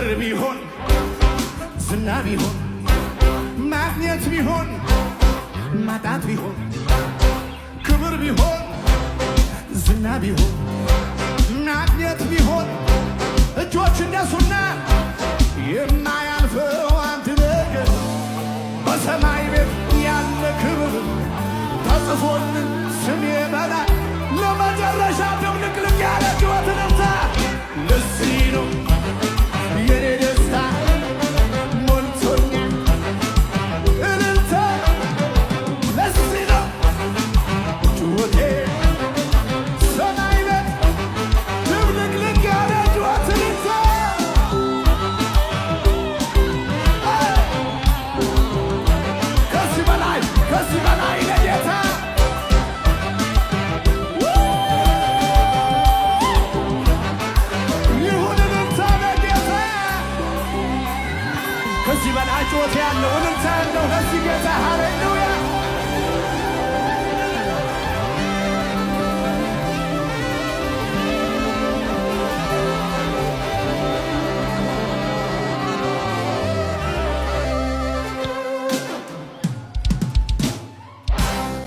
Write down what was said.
ክብር ቢሆን ዝና ቢሆን ማግኘት ቢሆን ማጣት ቢሆን ክብር ቢሆን ዝና ቢሆን ማግኘት ቢሆን እጆች እንደሱና የማያልፈው አንድ ነገር በሰማይ ቤት ያለ ክብር ተጽፎልን ስሜ በላይ ለመጨረሻ ድብልቅልቅ ያለ ሕይወት ነፍታ ለዚህ ነው የኔ ደስታ ሞልቶኛል እልልታ ለዚህ ነው ጩኸቴ ሰማይ ቤት ድብልቅልቅ ያለ ሕይወት ነፍታ ከዚህ በላይ ለጌታ ከዚህ በላይ ጩኸት ያለው እልልታ ያለው